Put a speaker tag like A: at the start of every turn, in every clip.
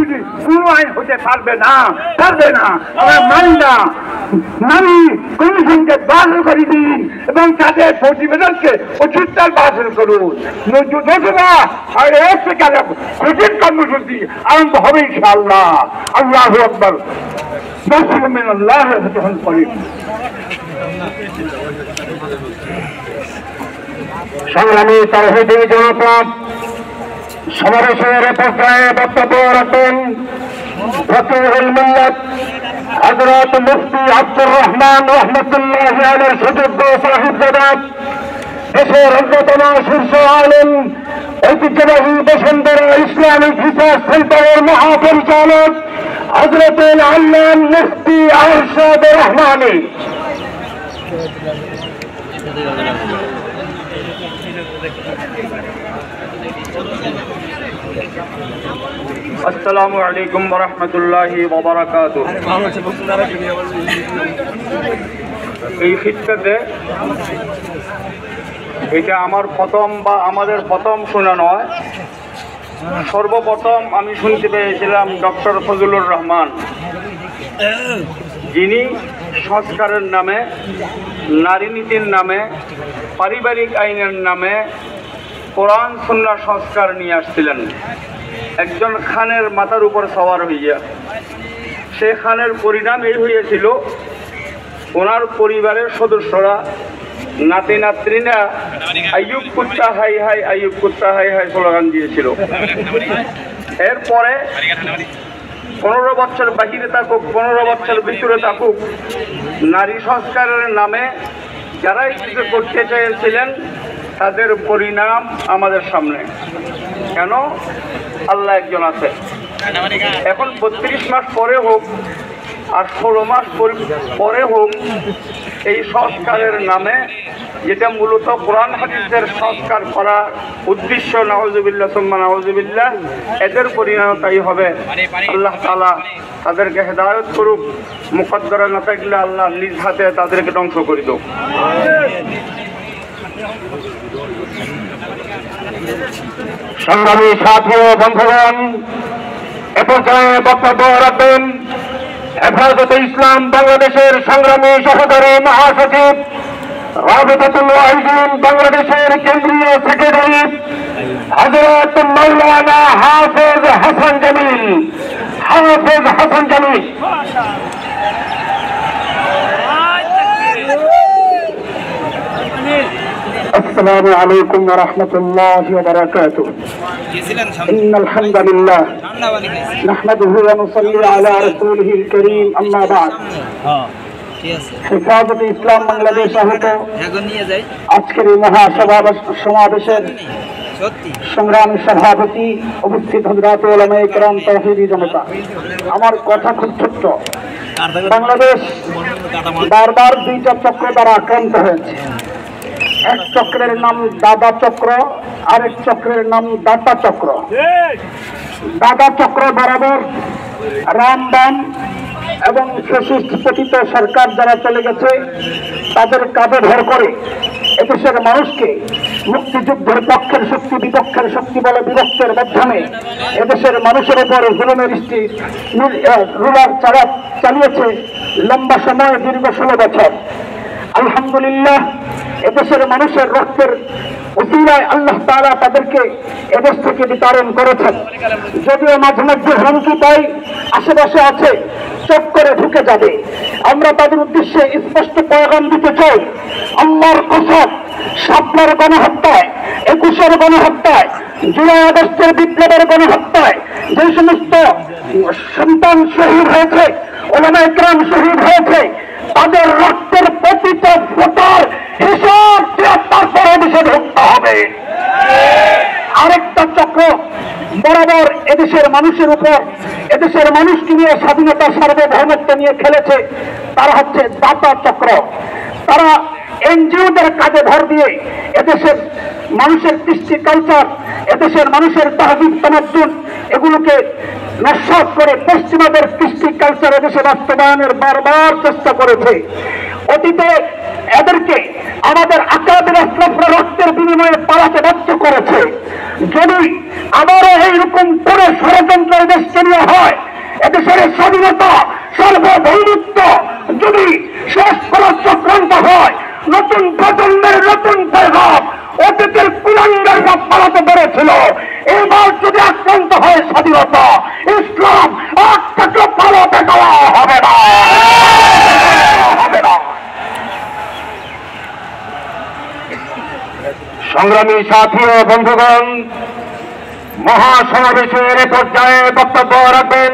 A: বিরোধী কোনো আইন হতে পারবে না। আমরা মানি না। নারী কমিশনকে বাতিল করে দিন এবং তাদের প্রতিবেদনকে উচিততার বাতিল করুন। নতুবা কঠিন কর্মসূচি আরম্ভ হবে ইনশাআল্লাহ। আল্লাহু আকবার। সংগ্রামী তাওহীদি জনতা সমাবেশের পর্যায়ে বক্তব্য রাখবেন ফকিহুল মিল্লাত হযরত মুফতি আব্দুর রহমান রহমাতুল্লাহি আলাইহির সুযোগ্য সাহেবজাদা, দেশের অন্যতম শীর্ষ আলেম, ঐতিহ্যবাহী বসুন্ধরা ইসলামিক রিসার্চ সেন্টারের মহাপরিচালক হযরত আল্লামা মুফতি আরশাদ রহমানী।
B: আসসালামু আলাইকুম ওয়া রাহমাতুল্লাহি ওয়া বারাকাতুহু। এই খিতবাতে এটা আমার প্রথম বা আমাদের প্রথম শোনা নয়, সর্বপ্রথম আমি শুনতে পেয়েছিলাম ডক্টর ফজলুর রহমান, যিনি সংস্কারের নামে, নারী নীতির নামে, পারিবারিক আইনের নামে কোরআন সুন্নাহ সংস্কার নিয়ে আসছিলেন। একজন খানের মাথার উপর সওয়ার হইয়া, সে খানের পরিণাম এই হইয়াছিল, ওনার পরিবারের সদস্যরা নাতি নাতনিরা আইয়ুব কুত্তা হাই হাই, আইয়ুব কুত্তা হাই হাই স্লোগান দিয়েছিল। এরপরে 15 বছর বাহিরে থাকুক, 15 বছর ভিতরে থাকুক, নারী সংস্কারের নামে যারাই কিছু করতে চেয়েছিলেন তাদের পরিণাম আমাদের সামনে। কেন? আল্লাহ একজন আছে। এখন 32 মাস পরে হোক আর 16 মাস পরে হোক, এই সংস্কারের নামে, যেটা মূলত কোরআন হাদিসের সংস্কার করার উদ্দেশ্য, নাউযুবিল্লাহ সুম্মা নাউযুবিল্লাহ, এদের পরিণাম তাই হবে। আল্লাহ তাআলা তাদেরকে হেদায়েত করুক, মুকদ্দরে না থাকলে আল্লাহ নিজ হাতে তাদেরকে ধ্বংস করে দেব।
A: সংগ্রামী সাথী ও বন্ধুগণ, এ পর্যায়ে বক্তব্য রাখবেন হেফাজতে ইসলাম বাংলাদেশের সংগ্রামী সহকারী মহাসচিব, রাবিতাতুল ওয়াহিদিন বাংলাদেশের কেন্দ্রীয় সেক্রেটারি হযরত মাওলানা হাফেজ হাসান জামিল। السلام عليكم ورحمة الله وبركاته. إن الحمد لله نحمده ونصلي على رسوله الكريم. أما بعد, হেফাজতে ইসলাম বাংলাদেশ আহত আজকের এই মহাসমাবেশের সংগ্রামী সভাপতি, উপস্থিত হযরত উলামায়ে কেরাম, তাওহীদি জনতা, আমার কথা খুব ছোট্ট। বাংলাদেশ বারবার দুইটা চক্র দ্বারা আক্রান্ত হয়েছে। এক চক্রের নাম দাদা চক্র, আরেক চক্রের নাম দাতা চক্র। দাদা চক্র বরাবর রামবাম এবং ফ্যাসিস্ট পতিত সরকার যারা চলে গেছে তাদের কাঁধে ভর করে এদেশের মানুষকে মুক্তিযুদ্ধের পক্ষের শক্তি, বিপক্ষের শক্তি বলে বিভক্তের মাধ্যমে এদেশের মানুষের উপর জুলুমের রুলার চালিয়েছে লম্বা সময়, দীর্ঘ 16 বছর। আলহামদুলিল্লাহ, এদেশের মানুষের রক্তের উসিলায় আল্লাহ তাআলা তাদেরকে এদেশ থেকে বিতাড়ন করেছেন। যদিও মাঝে মধ্যে হুমকি পাই, আশেপাশে আছে, চোখ করে ঢুকে যাবে। আমরা তাদের উদ্দেশ্যে স্পষ্ট পয়গাম দিতে চাই, আল্লাহর কসম, শাপলার গণহত্যায়, 21-এর গণহত্যায়, জুলাই আগস্টের বিপ্লবের গণহত্যায় যে সমস্ত সন্তান শহীদ হয়েছে, উলামায়ে কেরাম শহীদ হয়েছে, তাদের রক্তের প্রতিটা ফোঁটার হিসাব তারপরে দেশে ঢুকতে হবে। আরেকটা চক্র বরাবর এদেশের মানুষের উপর, এদেশের মানুষকে নিয়ে স্বাধীনতা, সার্বভৌমত্ব নিয়ে খেলেছে, তারা হচ্ছে দাতা চক্র। তারা এনজিওদের কাজে ভর দিয়ে এদেশের মানুষের কৃষ্টি কালচার, এদেশের মানুষের তাহজিব তামাদ্দুন, এগুলোকে নস্যাৎ করে পশ্চিমাদের কৃষ্টি কালচার এদেশে বাস্তবায়নের বারবার চেষ্টা করেছে। অতীতে এদেরকে আমাদের আকাবের আশরাফরা রক্তের বিনিময়ে পালাতে বাধ্য করেছে। যদি আবারও এইরকম করে ষড়যন্ত্র দেশকে নিয়ে হয়, স্বাধীনতা, সার্বভৌমত্ব যদি শেষ করার চক্রান্ত হয়, নতুন প্রজন্মের নতুন প্রভাব অতীতের কুলাঙ্গাররা পালাতে পেরেছিল, এবার যদি আক্রান্ত হয় স্বাধীনতা, ইসলাম আর থেকে পালাতে দেওয়া হবে না, হবে না। সংগ্রামী সাথী ও বন্ধুগণ, মহাসমাবেশের পর্যায়ে বক্তব্য রাখবেন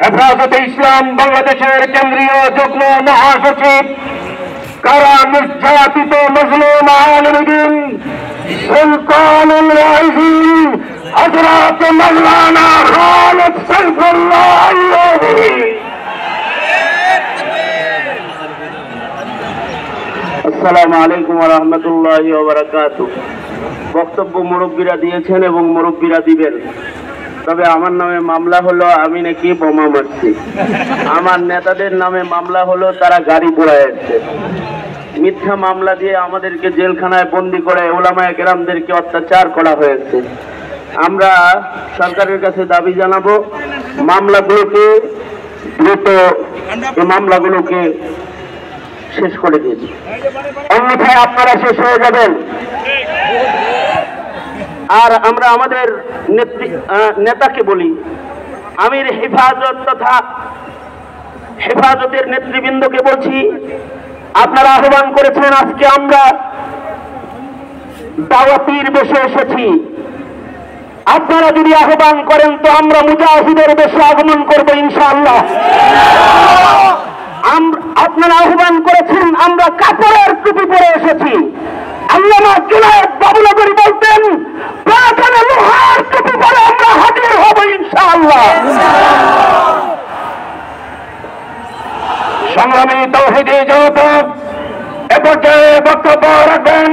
A: হেফাজতে ইসলাম বাংলাদেশের কেন্দ্রীয় যুগ্ম মহাসচিব, কারা নির্যাতিত মজলুম আলিমুদ্দিন সুলতানুল ওয়াইজিন হযরত মাওলানা খালিদ সাইফুল্লাহ আইয়ুবী। আসসালামু আলাইকুম ওয়া রাহমাতুল্লাহি ওয়া বারাকাতুহু। বক্তব্য মুরব্বীরা দিয়েছেন এবং মুরব্বীরা দিবেন, তবে আমার নামে মামলা হলো আমি নাকি বোমা মারছি, আমার নেতাদের নামে মামলা হলো তারা গাড়ি পোড়াইছে। মিথ্যা মামলা দিয়ে আমাদেরকে জেলখানায় বন্দী করে উলামায়ে কেরামদেরকে অত্যাচার করা হয়েছে। আমরা সরকারের কাছে দাবি জানাবো, মামলাগুলোকে দ্রুত মামলাগুলোকে শেষ করে দিয়েছি, অন্যথায় আপনারা শেষ হয়ে যাবেন। আর আমরা আমাদের নেতাকে বলি, আমির হেফাজত তথা হেফাজতের নেতৃবৃন্দকে বলছি, আপনারা আহ্বান করেছেন, আজকে আমরা দাওয়াতির বেশে এসেছি। আপনারা যদি আহ্বান করেন তো আমরা মুজাহিদের বেশে আগমন করবো ইনশাআল্লাহ। আপনারা আহ্বান করেছেন, আমরা কাপড়ের টুপি পরে এসেছি। আল্লামা জুনায়েদ বাবুনগরী বলতেন, প্রয়োজনে লোহার টুপি পরে আমরা হাজির হব ইনশাআল্লাহ। সংগ্রামী তাওহীদি জনতা, এ পর্যায়ে বক্তব্য রাখবেন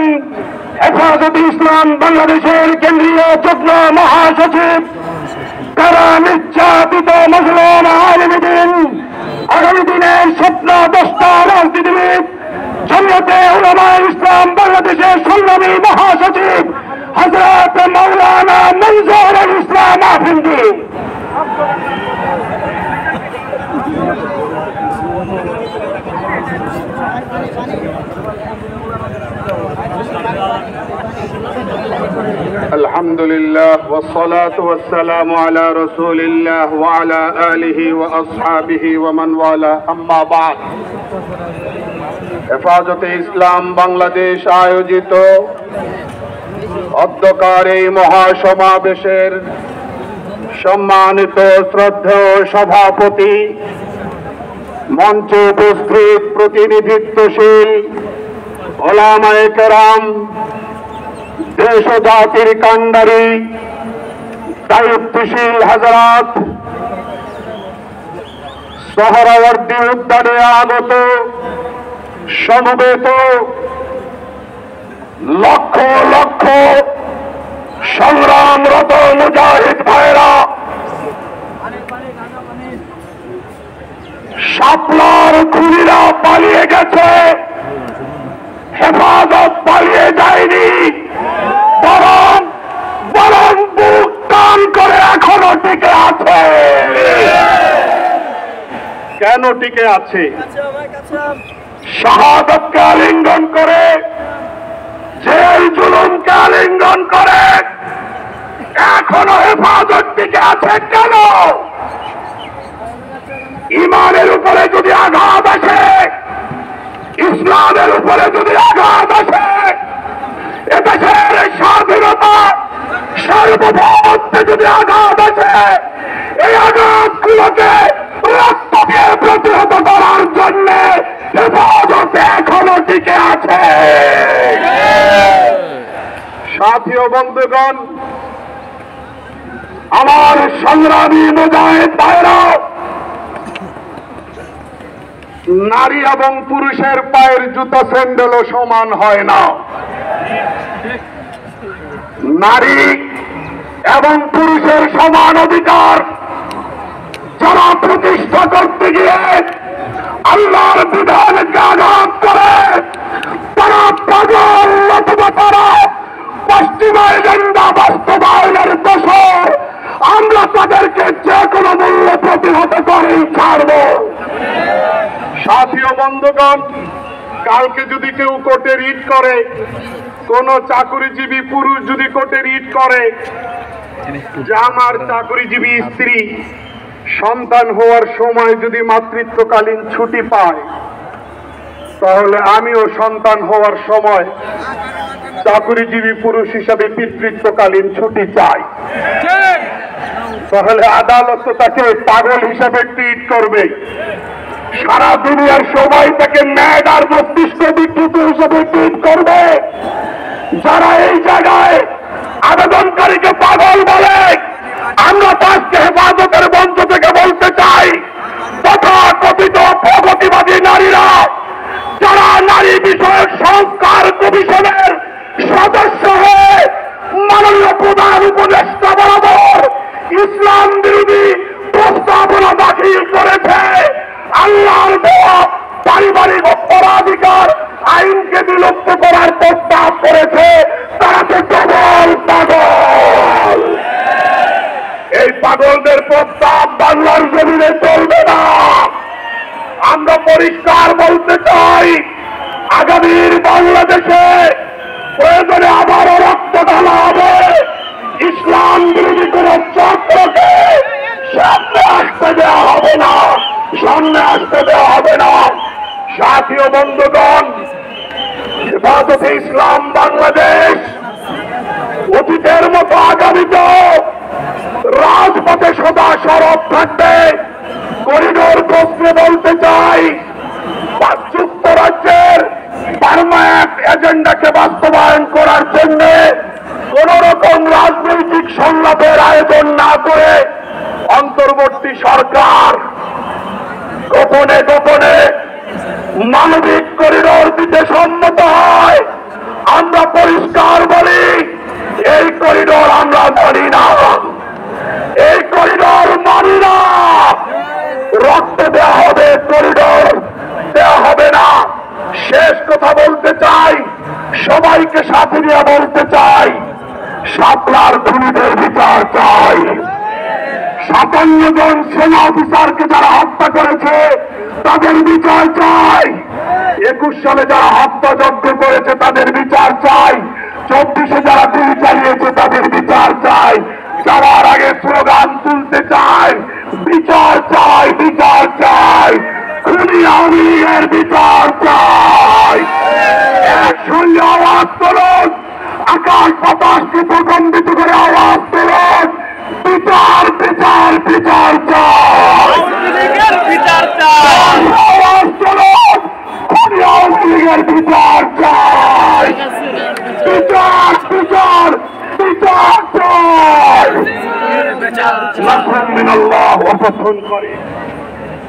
A: হেফাজতে ইসলাম বাংলাদেশের কেন্দ্রীয় যুগ্ম মহাসচিব, কারা নির্যাতিত মজলুম আলিমুদ্দিন আগামী দিনের স্বপ্নদ্রষ্টা রাজনীতিবিদ, জমিয়তে উলামায়ে ইসলাম বাংলাদেশের সংগ্রামী মহাসচিব হযরত মাওলানা মনজুরুল ইসলাম আফিন্দি।
C: আলহামদুলিল্লাহ ওয়াসসালাতু ওয়াসসালামু আলা রাসূলিল্লাহ ওয়া আলা আলিহি ওয়া আসহাবিহি ওয়া মান ওয়ালা, আম্মা বাদ। হেফাজতে ইসলাম বাংলাদেশ আয়োজিত অধ্যকার এই মহাসমাবেশের সম্মানিত শ্রদ্ধেয় সভাপতি, মঞ্চে উপস্থিত প্রতিনিধিত্বশীল উলামায়ে কেরাম, দেশ ও জাতির কান্ডারি, দায়িত্বশীল হাজরাত, সোহরাওয়ার্দী উদ্যানে আগত সমবেত লক্ষ লক্ষ সংগ্রামরত মুজাহিদ ভাইরা, শাপলার খুনিরা পালিয়ে গেছে, হেফাজত পালিয়ে যায়নি, বরং বরং বুক টান করে এখনো টিকে আছে। কেন টিকে আছে? শাহাদাতকে আলিঙ্গন করে, জেল জুলুমকে আলিঙ্গন করে এখনো হেফাজত টিকে আছে কেন? ইমানের উপরে যদি আঘাত আসে, ইসলামের উপরে যদি আঘাত আসে, এদেশের স্বাধীনতা সার্বভৌমত্বে যদি আঘাত আসে, এই আঘাতগুলোকে রক্ত দিয়ে প্রতিহত করার জন্য হেফাজতে এখনো টিকে আছে। সাথী ও বন্ধুগণ, আমার সংগ্রামী মুজাহিদ ভাইরা, নারী এবং পুরুষের পায়ের জুতো স্যান্ডেলও সমান হয় না। নারী এবং পুরুষের সমান অধিকার যারা প্রতিষ্ঠা করতে গিয়ে আল্লাহর বিধানকে আঘাত করে, তারা পাগল অথবা তারা পশ্চিমা এজেন্ডা বাস্তবায়নের দোষর। আমরা তাদেরকে যে কোনো মূল্যে প্রতিহত করব। বন্ধুগণ, কালকে যদি কেউ কোর্টে রিট করে, কোন চাকরিজীবী পুরুষ যদি কোর্টে রিট করে যে আমার চাকরিজীবী স্ত্রী সন্তান হওয়ার সময় যদি মাতৃত্বকালীন ছুটি পায়, তাহলে আমিও সন্তান হওয়ার সময় চাকরিজীবী পুরুষ হিসাবে পিতৃত্বকালীন ছুটি চাই। তাহলে আদালত তাকে পাগল হিসাবে ট্রিট করবে, সারা দুনিয়ার সবাই তাকে ম্যাড আর মস্তিষ্ক বিকৃত হিসেবে ট্রিট করবে। যারা এই জায়গায় আবেদনকারীকে পাগল বলে, আমরা তাকে হেফাজতের মঞ্চ থেকে বলতে চাই, তথা কথিত প্রগতিবাদী নারীরা যারা নারী বিষয়ক সংস্কার কমিশনের সদস্য হয়ে মাননীয় প্রধান উপদেষ্টা বরাবর ইসলাম বিরোধী প্রস্তাবনা দাখিল করেছে, আল্লাহর দেওয়া পারিবারিক অপরাধিকার আইনকে বিলুপ্ত করার প্রস্তাব করেছে, তারা তো কেবল পাগল। এই পাগলদের প্রস্তাব বাংলার জমিনে চলবে না। আমরা পরিষ্কার বলতে চাই, আগামীর বাংলাদেশে প্রয়োজনে আবারও রক্ত ঢালা হবে। ইসলাম বিরোধী কোন চক্রকে সামনে আসতে দেওয়া হবে না, সামনে আসতে দেওয়া হবে না। সাথী ও বন্ধুগণ, হেফাজতে ইসলাম বাংলাদেশ অতীতের মতো আগামীতেও রাজপথে সদা সরব থাকবে। করিডোর প্রশ্নে বলতে চাই, যুক্তরাজ্যের বার্মা অ্যাক্ট এজেন্ডাকে বাস্তবায়ন করার জন্য কোন রকম রাজনৈতিক সংলাপের আয়োজন না করে অন্তর্বর্তী সরকার গোপনে গোপনে মানবিক করিডোর দিতে সম্মত হয়। আমরা পরিষ্কার বলি, এই করিডোর আমরা মানি না, এই করিডোর মানি না। রক্ত দেওয়া হবে, করিডোর দেওয়া হবে না। শেষ কথা বলতে চাই, সবাইকে সাথে নিয়ে বলতে চাই, শাপলার খুনিদের বিচার চাই। 57 জন সেনা অফিসারকে যারা হত্যা করেছে তাদের বিচার চাই। 21 সালে যারা হত্যাযজ্ঞ করেছে তাদের বিচার চাই। 24-এ যারা গুলি চালিয়েছে তাদের বিচার চাই। যাওয়ার আগে স্লোগান তুলতে চাই, বিচার চাই, বিচার চাই, খুনি আওয়ামী লীগের বিচার চাই। একসঙ্গে আওয়াজ তুলুন, আকাশ বাতাসকে প্রকম্পিত করে আওয়াজ তুলুন, বিচার বিচার বিচার চাই,
D: বিচার চাই,
C: আওয়াজ তুলুন, খুনি আওয়ামী লীগের বিচার চাই, বিচার বিচার বিচার চাই। লাকুম মিনাল্লাহ ওয়া ফাতহুন করিম।